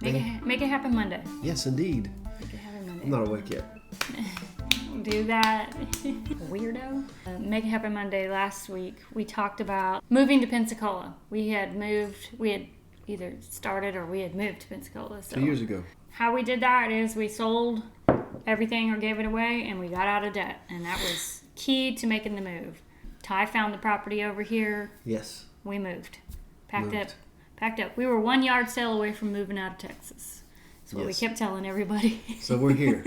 Make it happen Monday. Yes, indeed. Make it happen Monday. I'm not awake yet. Don't do that. Weirdo. Make it happen Monday last week. We talked about moving to Pensacola. We had either started or we had moved to Pensacola. So 2 years ago. how we did that is we sold everything or gave it away and we got out of debt. And that was key to making the move. Ty found the property over here. Yes. We moved. Packed up. We were 1 yard sale away from moving out of Texas. That's what we kept telling everybody. So we're here.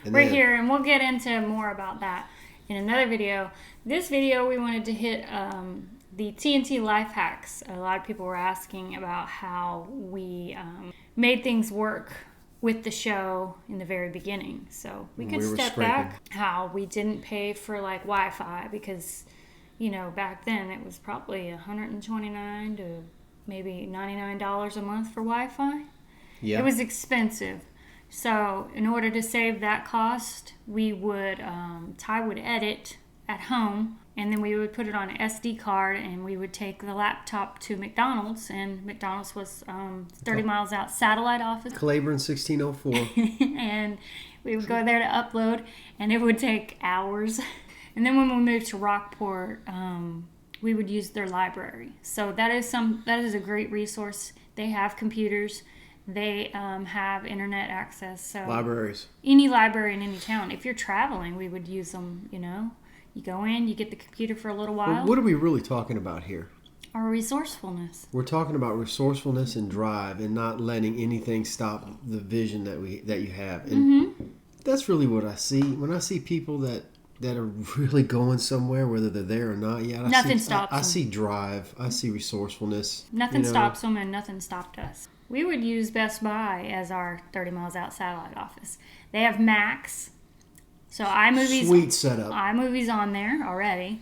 We're here, and we'll get into more about that in another video. This video, we wanted to hit the TNT life hacks. A lot of people were asking about how we made things work with the show in the very beginning. So we could step back. How we didn't pay for like Wi-Fi because, back then it was probably $129 to maybe $99 a month for Wi-Fi. Yeah. It was expensive. So in order to save that cost, we would, Ty would edit at home, and then we would put it on an SD card, and we would take the laptop to McDonald's, and McDonald's was 30 miles out, satellite office. Claiborne 1604. And we would go there to upload, and it would take hours. And then when we moved to Rockport, we would use their library. So that is a great resource. They have computers. They have internet access. So libraries. Any library in any town. If you're traveling, we would use them, You go in, you get the computer for a little while. Well, what are we really talking about here? Our resourcefulness. We're talking about resourcefulness and drive and not letting anything stop the vision that you have. And that's really what I see. When I see people that are really going somewhere, whether they're there or not yet. Nothing stops them. I see drive. I see resourcefulness. Nothing stops them, and nothing stopped us. We would use Best Buy as our 30 miles out satellite office. They have Max. So iMovie's sweet setup. iMovie's on there already.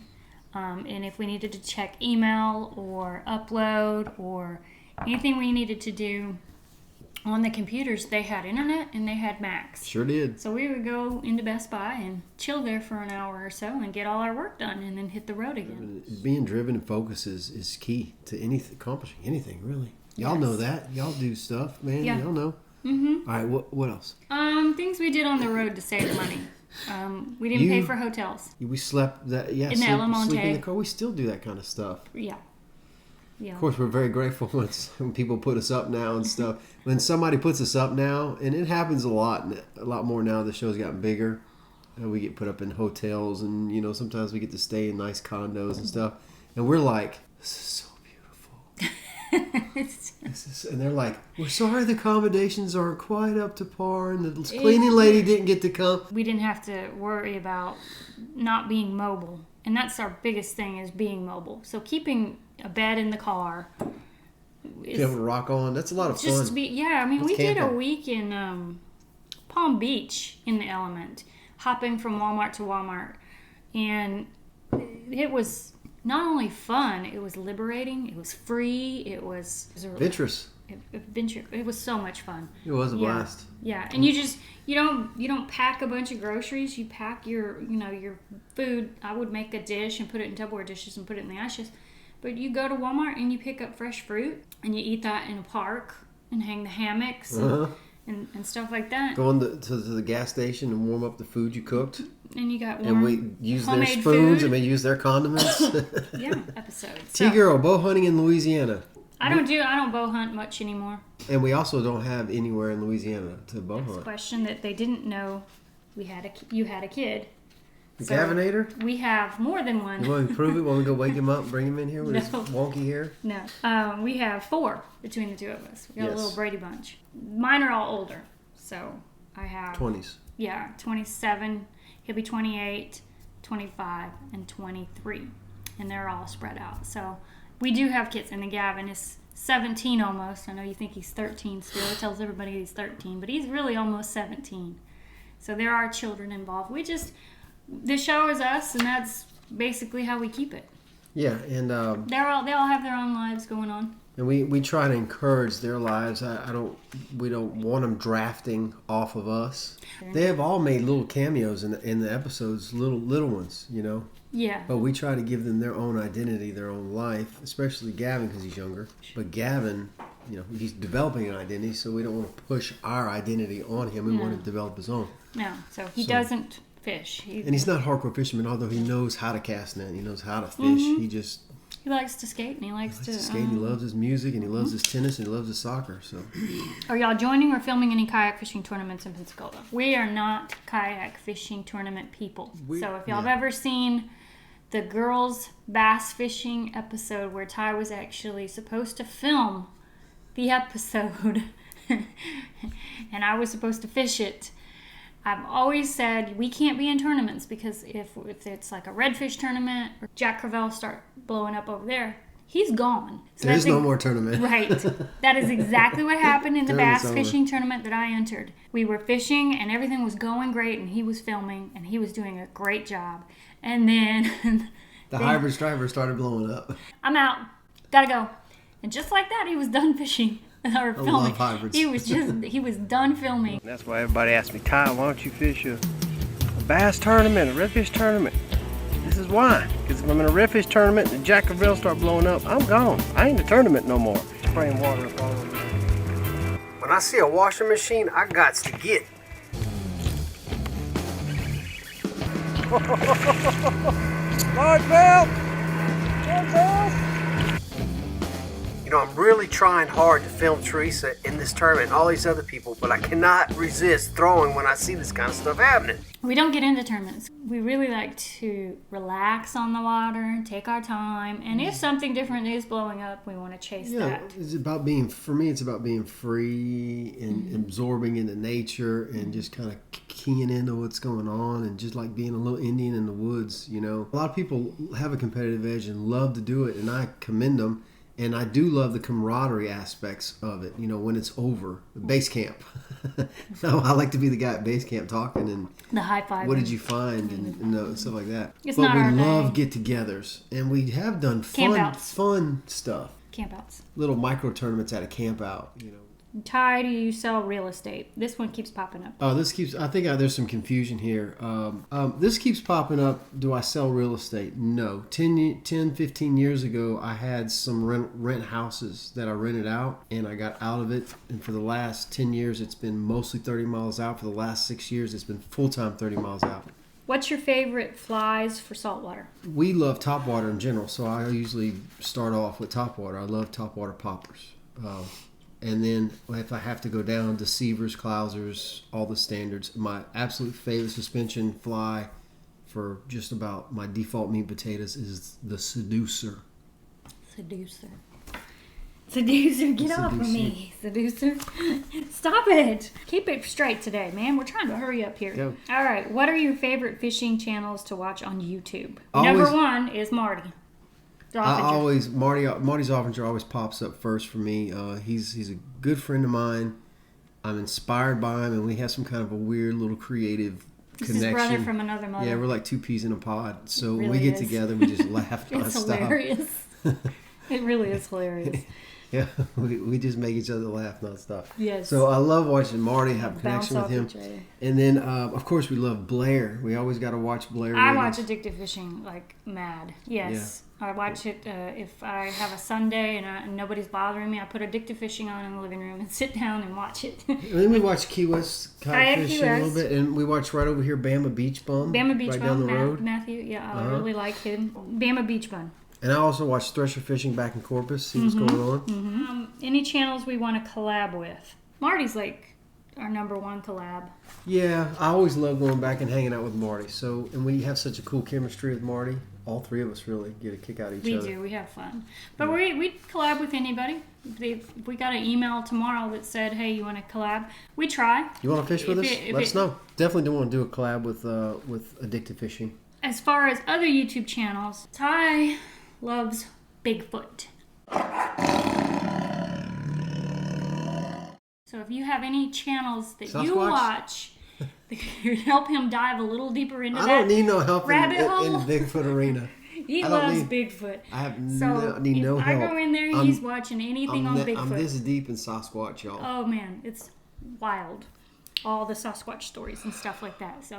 And if we needed to check email or upload or anything we needed to do on the computers, they had internet and they had Max. Sure did. So we would go into Best Buy and chill there for an hour or so and get all our work done and then hit the road again. Being driven and focused is key to accomplishing anything, really. Y'all know that. Y'all do stuff, man. Yeah. Y'all know. Mm-hmm. All right, what else? Things we did on the road to save money. We didn't pay for hotels. We slept in the car. We still do that kind of stuff. Yeah. Of course, we're very grateful when people put us up now and stuff. When somebody puts us up now, and it happens a lot more now. The show's gotten bigger. We get put up in hotels, and sometimes we get to stay in nice condos and stuff. And we're like, this is so beautiful. And they're like, we're sorry the accommodations aren't quite up to par, and the cleaning lady didn't get to come. We didn't have to worry about not being mobile, and that's our biggest thing is being mobile. So keeping a bed in the car. Be able to rock on. That's a lot of fun. We did a week in Palm Beach in the element, hopping from Walmart to Walmart, and it was not only fun, it was liberating, it was free, it was adventurous. It was so much fun. It was a blast. Yeah, and you don't pack a bunch of groceries. You pack your food. I would make a dish and put it in Tupperware dishes and put it in the ice chest. But you go to Walmart and you pick up fresh fruit and you eat that in a park and hang the hammocks and stuff like that. Go to the gas station and warm up the food you cooked. And you got and we use their spoons and we use their condiments. Episodes. T-Girl, bow hunting in Louisiana. I don't bow hunt much anymore. And we also don't have anywhere in Louisiana to bow hunt. That's a question that they didn't know. You had a kid. The Gavinator? We have more than one. You want to prove it? Want to go wake him up and bring him in here with his wonky hair? No. We have 4 between the two of us. We got a little Brady bunch. Mine are all older. So I have... 20s. Yeah, 27. He'll be 28, 25, and 23. And they're all spread out. So we do have kids. And the Gavin is 17 almost. I know you think he's 13 still. He tells everybody he's 13. But he's really almost 17. So there are children involved. The show is us, and that's basically how we keep it. Yeah, and they all have their own lives going on. And we try to encourage their lives. We don't want them drafting off of us. They have all made little cameos in the episodes, little ones, Yeah. But we try to give them their own identity, their own life, especially Gavin because he's younger. But Gavin he's developing an identity, so we don't want to push our identity on him. We want to develop his own. No, so he doesn't fish. And he's not a hardcore fisherman, although he knows how to cast net. He knows how to fish. He likes to skate, and he likes to skate. And he loves his music, and he loves his tennis, and he loves his soccer. So, are y'all joining or filming any kayak fishing tournaments in Pensacola? We are not kayak fishing tournament people. So if y'all have ever seen the girls bass fishing episode where Ty was actually supposed to film the episode and I was supposed to fish it, I've always said we can't be in tournaments because if it's like a redfish tournament or Jack Crevalle start blowing up over there, he's gone. So there's no more tournament. Right. That is exactly what happened in the bass fishing tournament that I entered. We were fishing and everything was going great and he was filming and he was doing a great job. And then the hybrid striper started blowing up. I'm out. Gotta go. And just like that, he was done fishing. Or filming. I love hybrids. He was done filming. That's why everybody asks me, Ty, why don't you fish a bass tournament, a redfish tournament? This is why. Because if I'm in a redfish tournament and the Jack Crevalle start blowing up, I'm gone. I ain't in a tournament no more. Spraying water up all over me. When I see a washing machine, I gots to get. Large belt! Large belt! I'm really trying hard to film Teresa in this tournament and all these other people, but I cannot resist throwing when I see this kind of stuff happening. We don't get into tournaments. We really like to relax on the water, take our time, and if something different is blowing up, we want to chase that. It's about being free and absorbing into nature and just kind of keying into what's going on and just like being a little Indian in the woods, A lot of people have a competitive edge and love to do it, and I commend them. And I do love the camaraderie aspects of it, when it's over. Base camp. I like to be the guy at base camp talking and the high five. What did you find and stuff like that. But we love get-togethers, and we have done fun stuff. Campouts. Little micro tournaments at a camp out, Ty, do you sell real estate? This one keeps popping up. Oh, I think there's some confusion here. This keeps popping up. Do I sell real estate? No. 10, 15 years ago, I had some rent houses that I rented out, and I got out of it. And for the last 10 years, it's been mostly 30 miles out. For the last 6 years, it's been full-time 30 miles out. What's your favorite flies for saltwater? We love topwater in general, so I usually start off with topwater. I love topwater poppers. And then if I have to go down, deceivers, clousers, all the standards. My absolute favorite suspension fly for just about my default meat potatoes is the Seducer. Seducer, get off of me. Seducer. Stop it. Keep it straight today, man. We're trying to hurry up here. Go. All right. What are your favorite fishing channels to watch on YouTube? Number one is Marty. Marty's Offinger always pops up first for me. He's a good friend of mine. I'm inspired by him, and we have some kind of a weird little creative connection. His brother from another mother. Yeah, we're like two peas in a pod. So when really we get together, we just laugh nonstop. It's hilarious. It really is hilarious. Yeah, we just make each other laugh nonstop. Yes. So I love watching Marty, have a connection with him. And then, of course, we love Blair. We always got to watch Blair. I watch Addictive Fishing like mad. Yes. Yeah. I watch it if I have a Sunday and nobody's bothering me. I put Addictive Fishing on in the living room and sit down and watch it. And then we watch Key West Kayak Fishing a little bit. And we watch right over here Bama Beach Bum. Bama Beach right Bum. down the road. Matthew. Yeah, I really like him. Bama Beach Bum. And I also watch Thresher Fishing back in Corpus, see what's going on. Mm-hmm. Any channels we want to collab with? Marty's like our number one collab. Yeah, I always love going back and hanging out with Marty. So, and we have such a cool chemistry with Marty. All three of us really get a kick out of each other. We do. We have fun. But we collab with anybody. If we got an email tomorrow that said, hey, you want to collab? We try. You want to fish with us? Let us know. Definitely do want to do a collab with Addictive Fishing. As far as other YouTube channels, Ty loves Bigfoot. So if you have any channels that you watch that could help him dive a little deeper into that I don't need no help in hole. the Bigfoot arena. He loves Bigfoot. I have need no help. I go in there, he's watching anything on Bigfoot. I'm this deep in Sasquatch, y'all. Oh man, it's wild. All the Sasquatch stories and stuff like that. So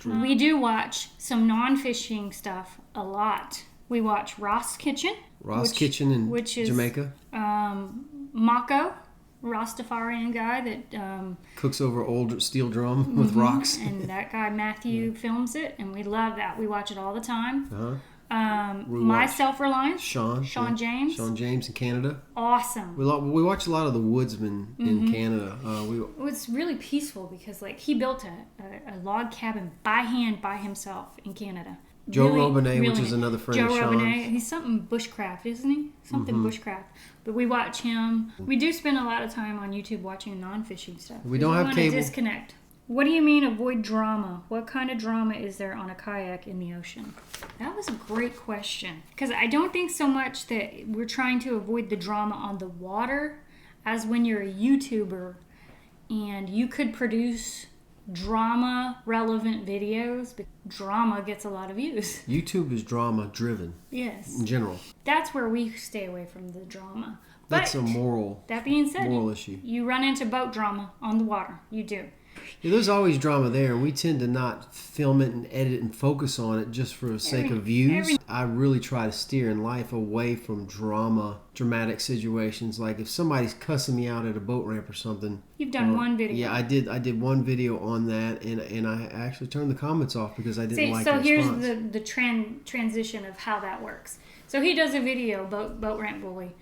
we do watch some non-fishing stuff a lot. We watch Ross Kitchen. Kitchen in which is, Jamaica. Mako, Rastafarian guy that cooks over old steel drum with rocks. And that guy Matthew films it, and we love that. We watch it all the time. My Self-Reliance, Sean James. Sean James in Canada. Awesome. We watch a lot of the woodsmen in Canada. It's really peaceful because he built a log cabin by hand by himself in Canada. Joe Robinet, which is another friend of Sean's. Robinet, he's something bushcraft, isn't he? Something bushcraft. But we watch him. We do spend a lot of time on YouTube watching non-fishing stuff. We don't have cable. Disconnect. What do you mean avoid drama? What kind of drama is there on a kayak in the ocean? That was a great question. Because I don't think so much that we're trying to avoid the drama on the water as when you're a YouTuber and you could produce drama relevant videos, but drama gets a lot of views. YouTube is drama driven. Yes. In general. That's where we stay away from the drama. That's a moral. That being said, moral issue. You run into boat drama on the water. You do. Yeah, there's always drama there, and we tend to not film it and edit and focus on it just for the sake of views. I really try to steer in life away from dramatic situations. Like if somebody's cussing me out at a boat ramp or something. You've done one video. Yeah, I did one video on that, and I actually turned the comments off because I didn't like the response. So here's the transition of how that works. So he does a video, boat ramp bully,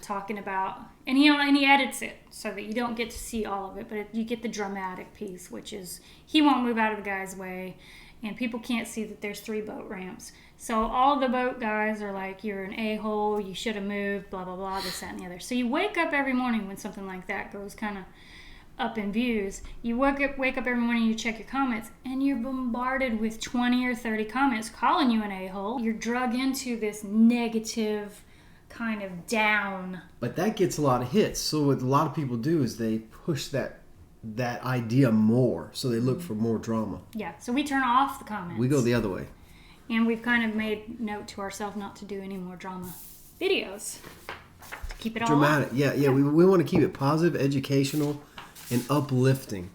talking about, and he edits it so that you don't get to see all of it, but you get the dramatic piece, which is he won't move out of the guy's way, and people can't see that there's 3 boat ramps. So all the boat guys are like, you're an a-hole, you should have moved, blah, blah, blah, this, that, and the other. So you wake up every morning when something like that goes kind of up in views. You wake up every morning, you check your comments, and you're bombarded with 20 or 30 comments calling you an a-hole. You're drug into this negative kind of down. But that gets a lot of hits. So what a lot of people do is they push that idea more. So they look for more drama. Yeah. So we turn off the comments. We go the other way. And we've kind of made note to ourselves not to do any more drama videos. To keep it all dramatic. Up. Yeah. We want to keep it positive, educational, and uplifting.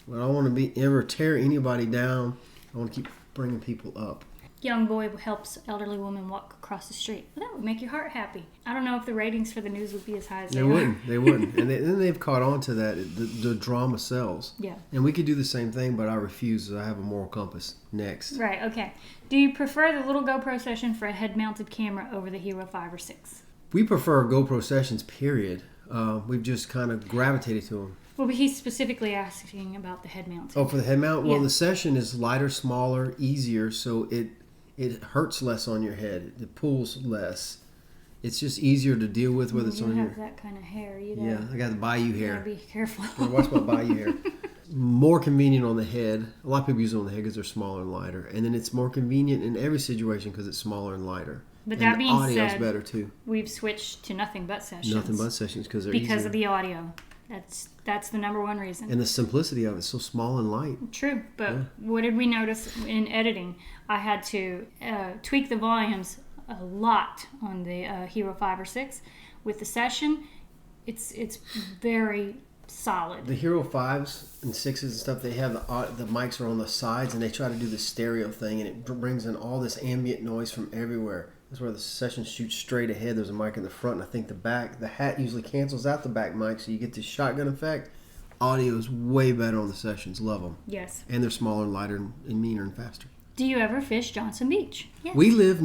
I don't want to ever tear anybody down. I want to keep bringing people up. Young boy helps elderly woman walk across the street. Well, that would make your heart happy. I don't know if the ratings for the news would be as high as they are. They wouldn't. And then they've caught on to that. The drama sells. Yeah. And we could do the same thing, but I refuse. I have a moral compass. Next. Right, okay. Do you prefer the little GoPro session for a head-mounted camera over the Hero 5 or 6? We prefer GoPro sessions, period. We've just kind of gravitated to them. Well, but he's specifically asking about the head mount. Oh, for the head mount? Well, yeah. The session is lighter, smaller, easier, so it hurts less on your head. It pulls less. It's just easier to deal with whether it's on your... You have that kind of hair. Yeah, I got the bayou hair. You gotta be careful. Watch my bayou hair. More convenient on the head. A lot of people use it on the head because they're smaller and lighter. And then it's more convenient in every situation because it's smaller and lighter. But and that being said, the audio's better too. We've switched to nothing but sessions. Nothing but sessions because they're easier. Because of the audio. That's the number one reason. And the simplicity of it, so small and light. True, but what did we notice in editing? I had to tweak the volumes a lot on the Hero 5 or 6. With the session, it's very solid. The Hero 5s and 6s and stuff, they have the mics are on the sides, and they try to do the stereo thing, and it brings in all this ambient noise from everywhere. That's where the session shoots straight ahead. There's a mic in the front, and I think the hat usually cancels out the back mic, so you get this shotgun effect. Audio is way better on the sessions. Love them. Yes. And they're smaller and lighter and meaner and faster. Do you ever fish Johnson Beach? Yes. We live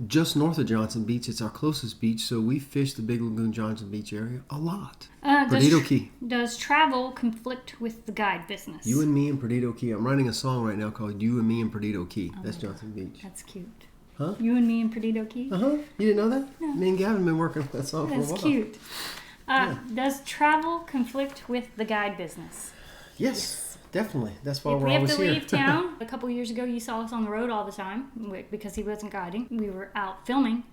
just north of Johnson Beach. It's our closest beach, so we fish the Big Lagoon Johnson Beach area a lot. Perdido Key. Does travel conflict with the guide business? You and Me and Perdido Key. I'm writing a song right now called You and Me and Perdido Key. That's Johnson Beach. That's cute. Huh? You and Me and Perdido Key? Uh-huh. You didn't know that? No. Me and Gavin have been working on that song for a while. That's cute. Does travel conflict with the guide business? Yes, definitely. That's why if we're always here. We have to leave town. A couple years ago, you saw us on the road all the time because he wasn't guiding. We were out filming.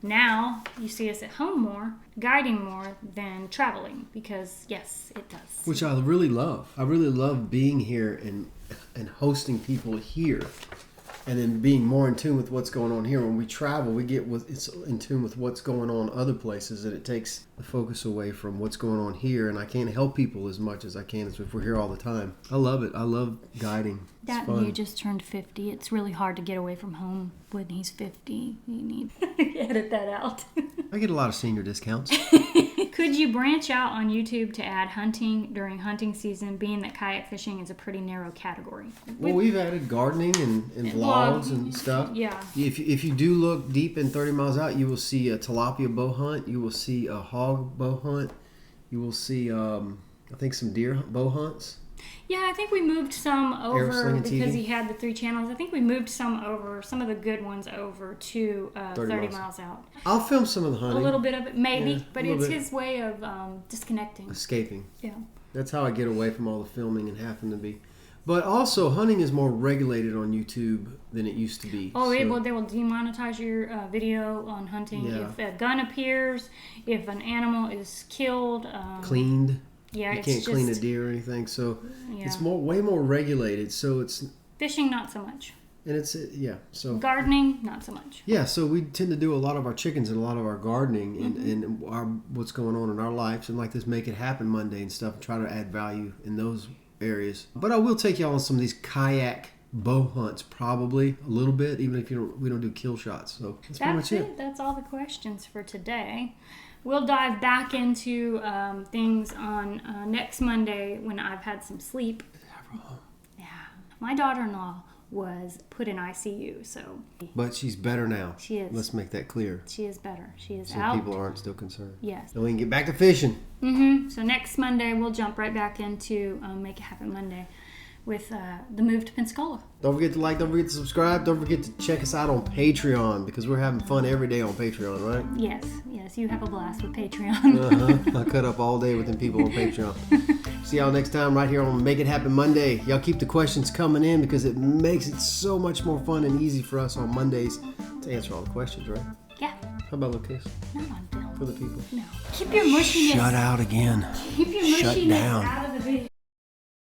Now, you see us at home more, guiding more than traveling because, yes, it does. Which I really love. I really love being here and hosting people here. And then being more in tune with what's going on here. When we travel, it's in tune with what's going on other places, and it takes the focus away from what's going on here. And I can't help people as much as I can as if we're here all the time. I love it. I love guiding. That you just turned 50. It's really hard to get away from home when he's 50. You need to edit that out. I get a lot of senior discounts. Could you branch out on YouTube to add hunting during hunting season, being that kayak fishing is a pretty narrow category? Well, we've added gardening and vlogs and stuff. Yeah. If you do look deep in 30 miles out, you will see a tilapia bow hunt. You will see a hog bow hunt. You will see, I think, some deer bow hunts. Yeah, I think we moved some over because TV. he had the 3 channels. I think we moved some of the good ones over to 30 miles out. I'll film some of the hunting. A little bit of it, maybe, Yeah, but it's his way of disconnecting. Escaping. Yeah. That's how I get away from all the filming and having to be. But also, hunting is more regulated on YouTube than it used to be. Oh, they will demonetize your video on hunting if a gun appears, if an animal is killed. Cleaned. Yeah, you can't clean a deer or anything, so it's way more regulated. So it's fishing, not so much. And it's so gardening, not so much. Yeah, so we tend to do a lot of our chickens and a lot of our gardening and our what's going on in our lives, and like this Make It Happen Monday and stuff, and try to add value in those areas. But I will take y'all on some of these kayak bow hunts, probably a little bit, even if we don't do kill shots. So that's pretty much it. That's all the questions for today. We'll dive back into things on next Monday when I've had some sleep. Yeah. My daughter-in-law was put in ICU, so. But she's better now. She is. Let's make that clear. She is better. She is so out. So people aren't still concerned. Yes. And we can get back to fishing. So next Monday, we'll jump right back into Make It Happen Monday with the move to Pensacola. Don't forget to like, don't forget to subscribe, don't forget to check us out on Patreon, because we're having fun every day on Patreon, right? Yes, you have a blast with Patreon. I cut up all day with them people on Patreon. See y'all next time right here on Make It Happen Monday. Y'all keep the questions coming in because it makes it so much more fun and easy for us on Mondays to answer all the questions, right? Yeah. How about a little kiss? Not on film. For the people. No. Keep your mushiness. Shut out again. Keep your mushiness out of the video.